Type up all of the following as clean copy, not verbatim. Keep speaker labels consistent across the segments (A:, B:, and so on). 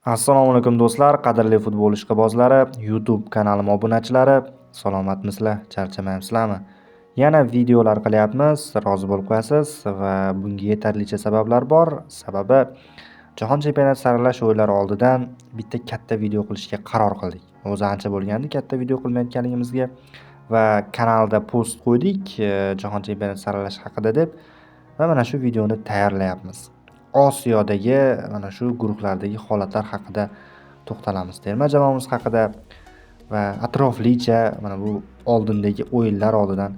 A: Assalomu alaykum do'stlar, qadrli futbol ishqibozlari, YouTube kanalim obunachilari, salomatmisizlar, charchamayapsizlarmi? Yana videolar qilyapmiz, rozi bo'lib qo'yasiz va bunga yetarlicha sabablar bor. Sababi Jahon chempionati saralash o'yinlari oldidan bitta katta video qilishga qaror qildik. O'zi ancha bo'lgandi katta video qilmayotganligimizga va kanalda post qo'ydik, Jahon chempionati saralash haqida deb va mana shu videoni tayyorlayapmiz. Osiyodagi mana shu guruhlardagi holatlar haqida to'xtalamiz. Terma jamoamiz haqida va atroflicha mana bu oldindagi o'yinlar oldidan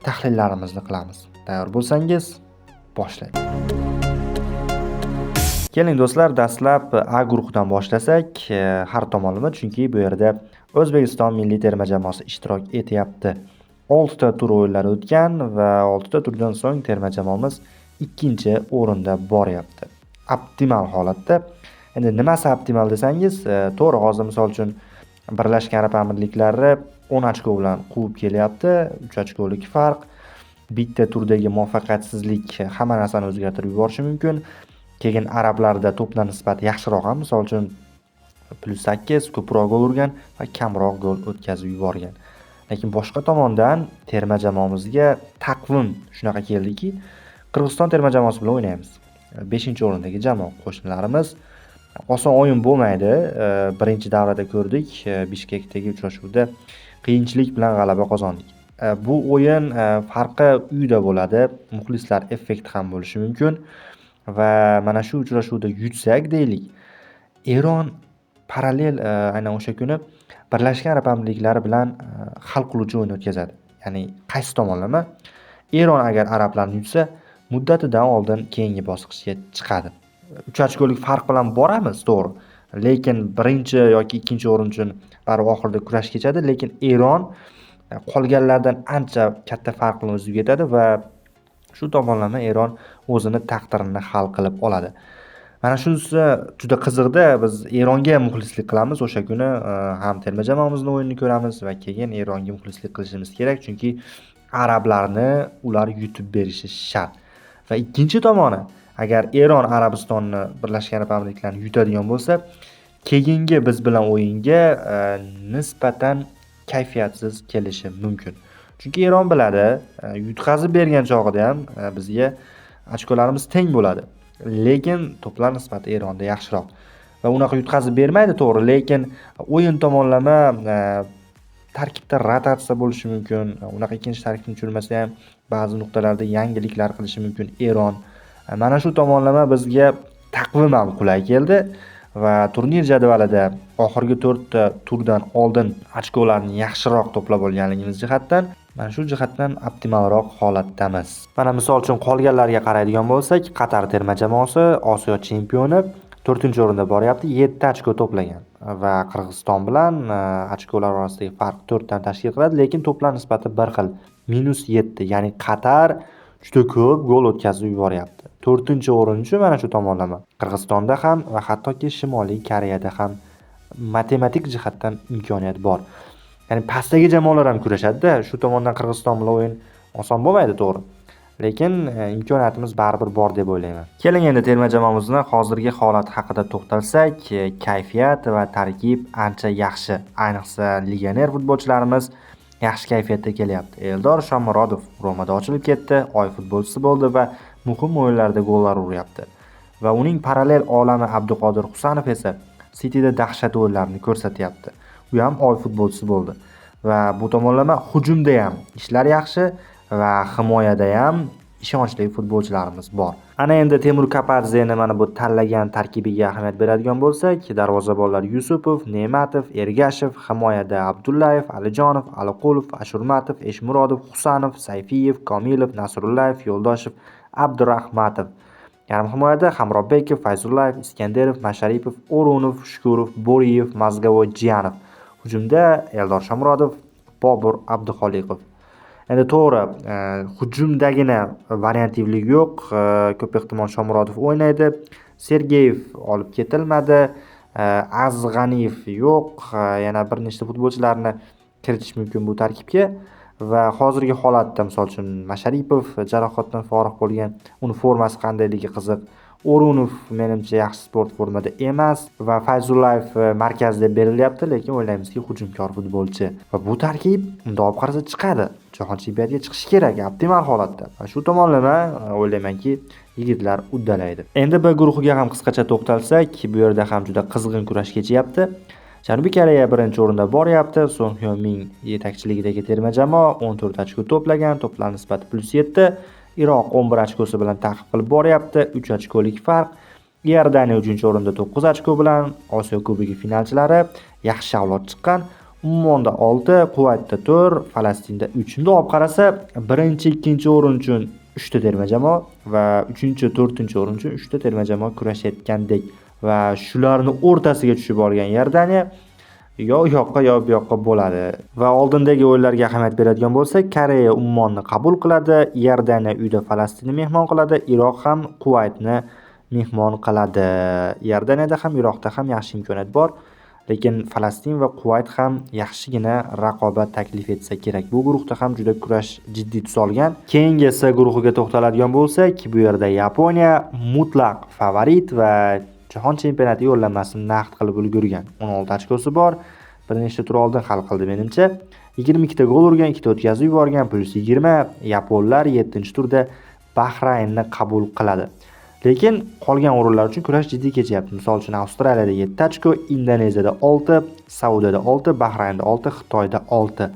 A: tahlillarimizni qilamiz. Tayyor bo'lsangiz, boshlaylik. Keling do'stlar, dastlab A guruhidan boshlasak, har tomonlama, chunki bu yerda O'zbekiston milliy terma jamoasi ishtirok etyapti. 6 ta tur o'yinlari o'tgan va 6 ta turdan so'ng terma jamoamiz 2-o'rinda boryapti. Optimal holatda. Endi nimasi optimal desangiz, to'g'ri, hozir misol uchun Birlashgan Arab Amirliklari 10 ochko bilan quvib kelyapti. 3 ochkolik farq. Bitta turdagi muvaffaqiyatsizlik hamma narsani o'zgartirib yuborishi mumkin. Keyin arablarda to'plar nisbati yaxshiroq ham, misol uchun +8 ko'proq gol urgan va kamroq gol o'tkazib yuborgan. Lekin boshqa tomondan terma jamoamizga taqvim shunaqa keldiki, Qirg'iziston terma jamoasi bilan o'ynaymiz. 5-o'rindagi jamoa qo'shnilarimiz. Oson o'yin bo'lmaydi. Birinchi davrada ko'rdik, Bishkekdagi uchrashuvda qiyinchilik bilan g'alaba qozondik. Bu o'yin farqi uyda bo'ladi, muxlislar effekti ham bo'lishi mumkin va mana shu uchrashuvda yutsak deylik, Eron parallel aynan o'sha kuni Birlashgan Arab Amirliklari bilan hal qiluvchi o'yin o'tkazadi. Ya'ni qaysi tomonlama Eron agar arablarni yutsa, muddatidan oldin keyingi bosqichga chiqadi. 3 ochkolik farq bilan boramiz, to'g'ri. Lekin birinchi yoki ikkinchi o'rin uchun baribir oxirida kurash kechadi, lekin Eron qolganlardan ancha katta farq bilan o'zib ketadi va shu tomonlama Eron o'zini taqdirini hal qilib oladi. Mana shunisi juda qiziqda. Biz Eronga muxlislik qilamiz. O'sha kuni ham terma jamoamizning o'yinini ko'ramiz va keyin Eronga muxlislik qilishimiz kerak, chunki arablarni ular yutib berishi shart. Va ikkinchi tomoni, agar Eron Arabistonni, Birlashgan Arab Amirliklarini yutadigan bo'lsa, keyingi biz bilan o'yinga nisbatan kayfiyatsiz kelishi mumkin. Chunki Eron biladi, yutqazib bergan chog'ida ham bizga ochkolarimiz teng bo'ladi. Lekin to'plar nisbati Eronda yaxshiroq. Va unaqa yutqazib bermaydi, to'g'ri, lekin o'yin tomonlama tarkibda rotatsiya bo'lishi mumkin. Unaqa ikkinchi tarkibni tushirmasa ham ba'zi nuqtalarda yangiliklar qilishi mumkin Eron. Mana shu tomonlama bizga taqvim ham qulay keldi va turnir jadvalida oxirgi 4 ta turdan oldin ochkolarni yaxshiroq to'plab olganligimiz jihatdan mana shu jihatdan optimalroq holatdamiz. Mana misol uchun qolganlarga qaraydigan bo'lsak, Qatar terma jamoasi Osiyo chempioni 4-o'rinda boryapti, 7 ochko to'plagan va Qirg'iziston bilan ochkolar orasidagi farq 4 dan tashkil qiladi, lekin to'plar nisbati bir xil, -7. Ya'ni Qatar juda ko'p gol o'tkazib yuboryapti. 4-o'rinchi mana shu tomonlama. Qirg'izistonda ham va hattoki Shimoliy Koreyada ham matematik jihatdan imkoniyat bor. Ya'ni pastdagi jamoalar ham kurashadi-da. Shu tomondan Qirg'iziston bilan o'yin oson bo'lmaydi, to'g'ri. Lekin imkoniyatimiz baribir bor deb o'ylayman. Keling endi terma jamoamizning hozirgi holati haqida to'xtalsak, kayfiyat va tarkib ancha yaxshi. Ayniqsa legioner futbolchilarimiz yaxshi kayfiyatda kelyapti. Eldor Shomurodov Romada ochilib ketdi, oy futbolchisi bo'ldi va muhim o'yinlarda gollar uryapti. Va uning parallel olami Abduqodir Husanov esa Cityda dahshat o'yinlarini ko'rsatyapti. U ham oy futbolchisi bo'ldi. Va bu tomonlama hujumda ham ishlar yaxshi va himoyada ham ishonchli futbolchilarimiz bor. Ana endi Temur Kapadzeni mana bu tanlagan tarkibiga ahamiyat beradigan bo'lsak, darvozabonlar Yusupov, Ne'matov, Ergashev, himoyada Abdullayev, Alijonov, Aliqulov, Ashurmatov, Eshmurodov, Husanov, Sayfiyev, Komilov, Nasrullayev, Yo'ldoshev, Abdurahmatov. Yarim himoyada Hamrobekov, Fayzullayev, Iskanderov, Masharipov, O'runov, Shukurov, Bo'riyev, Mazgavoy, Jiyanov. Hujumda Eldor Shomurodov, Bobur Abduxoliqov. Endi to'g'ri, hujumdagina variantivlik yo'q. Ko'p ehtimol Shomurodov o'ynaydi. Sergeyev olib ketilmadi. Azg'aniyev yo'q. Yana bir nechta futbolchilarni kiritish mumkin bu tarkibga. Va hozirgi holatda misol uchun Masharipov jarohatdan forig' bo'lgan, uni formasi qandayligi qiziq. O'runov menimcha yaxshi sport formada emas va Fayzullayev markazda berilyapti, lekin o'ylaymizki hujumkor futbolchi va bu tarkib unda olib qarasa chiqadi. Jahon chempionatiga chiqishi kerak optimal holatda. Va shu tomonlama o'ylaymanki yigitlar uddalaydi. Endi B guruhiga ham qisqacha to'xtalsak, bu yerda ham juda qizg'in kurash kechyapti. Janubiy Koreya birinchi o'rinda boryapti. Son Hyo-min yetakchiligidagi terma jamoa 14 ochko to'plagan, to'plam nisbati +7. Iroq 11 ochkosi bilan ta'qib qilib boryapti, 3 ochkolik farq. Iordaniya 3-o'rinda 9 ochko bilan Osiyo Kubogi finalchilari yaxshi avlod chiqqan. Ummonda 6, Kuvaytda 4, Falastinda 3. Unda olib qarasa, 1-2-o'rin uchun 3 ta terma jamoa va 3-4-o'rin uchun 3 ta terma jamoa kurashayotgandek va shularni o'rtasiga tushib olgan Iordaniya yo u yoqqa yo bu yoqqa bo'ladi. Va oldindagi o'yinlarga ahamiyat beradigan bo'lsak, Koreya Ummonni qabul qiladi, Iordaniya uyda Falastinni mehmon qiladi, Iroq ham Kuvaytni mehmon qiladi. Iordaniyada ham, Iroqda ham yaxshi imkoniyat bor, lekin Falastin va Kuvayt ham yaxshigina raqobat taklif etsa kerak. Bu guruhda ham juda kurash jiddiy tus olgan. Keyingi C guruhiga to'xtaladigan bo'lsak, bu yerda Yaponiya mutlaq favorit va Jahon chempionati yo'llanmasini naqd qilib ulgurgan. 16 ochkosi bor. Bir nechta tur oldin hal qildi menimcha. 22 ta gol urgan, 2 ta o'tkazib yuborgan, +20. Yaponlar 7-turda Bahraynni qabul qiladi. Lekin qolgan o'rinlar uchun kurash jiddiy kechyapti. Misol uchun Avstraliyada 7 ochko, Indoneziyada 6, Saudiyada 6, Bahraynda 6, Xitoyda 6.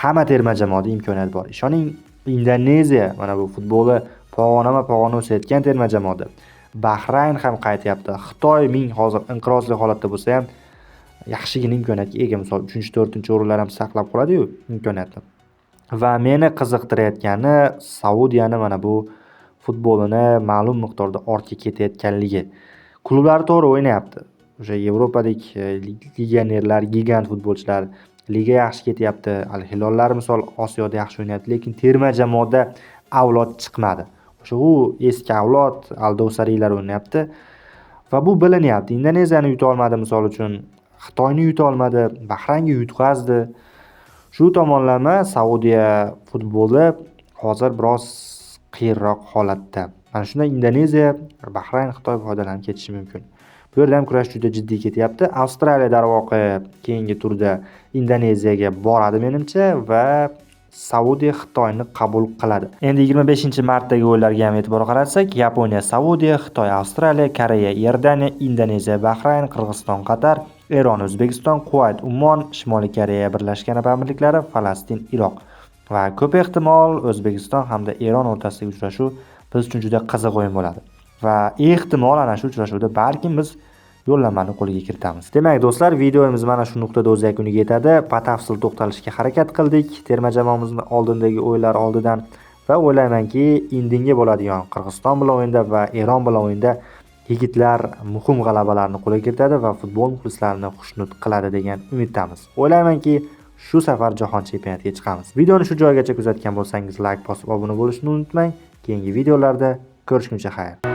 A: Hamma terma jamoada imkoniyat bor. Ishoning, Indoneziya mana bu futboli pog'ona o'sayotgan terma jamoada. Bahrayn ham qaytyapti. Xitoy hozir inqirozli holatda bo'lsa ham yaxshigina imkoniyatga ega. Misol 3-4-o'rinlar ham saqlab qoladi-yu imkoniyatni. Va meni qiziqtirayotgani Saudiyani mana bu futbolini ma'lum miqdorda ortga ketayotganligi. Klublar to'g'ri o'ynayapti. O'sha Yevropadek legionerlar, gigant futbolchilar liga yaxshi ketyapti. Al-Hilollar misol Osiyoda yaxshi o'ynayapti, lekin terma jamoada avlod chiqmadi. O'sha u eski avlod Aldovsariylar o'ynayapti va bu bilinyapti. Indoneziyani yuta olmadi misol uchun, Xitoyni yuta olmadi, Bahraynga yutqazdi. Shu tomonlama Saudiya futboli hozir biroz qiyinroq holatda. Mana shunda Indoneziya, Bahrayn, Xitoy foydalanib ketishi mumkin. Bu yerda ham kurash juda jiddiy ketyapti. Avstraliya darvoqe keyingi turda Indoneziyaga boradi menimcha va Saudiya Xitoyni qabul qiladi. Endi 25-martdagi o'yinlarga ham e'tibor qaratsak, Yaponiya, Saudiya, Xitoy, Avstraliya, Koreya, Iordaniya, Indoneziya, Bahrayn, Qirg'iziston, Qatar, Eron, O'zbekiston, Kuvayt, Ummon, Shimoliy Koreya Birlashgan Arab Amirliklari, Falastin, Iroq. Va ko'p ehtimol O'zbekiston hamda Eron o'rtasidagi uchrashuv biz uchun juda qiziq o'yin bo'ladi. Va ehtimol ana shu uchrashuvda balkim biz yo'llanmani qo'lga kiritamiz. Demak, do'stlar, videomiz mana shu nuqtada o'z yakuniga yetadi. Batafsil to'xtalishga harakat qildik terma jamoamizning oldindagi o'yinlar oldidan va o'ylaymanki, indinga bo'ladigan Qirg'iziston bilan o'yinda va Eron bilan o'yinda yigitlar muhim g'alabalarni qo'lga kiritadi va futbol muxlislarini xushnud qiladi degan umiddamiz. O'ylaymanki, shu safar jahon chempionatiga chiqamiz. Videoni shu joygacha kuzatgan bo'lsangiz, like bosib obuna bo'lishni unutmang. Keyingi videolarda ko'rishguncha xayr.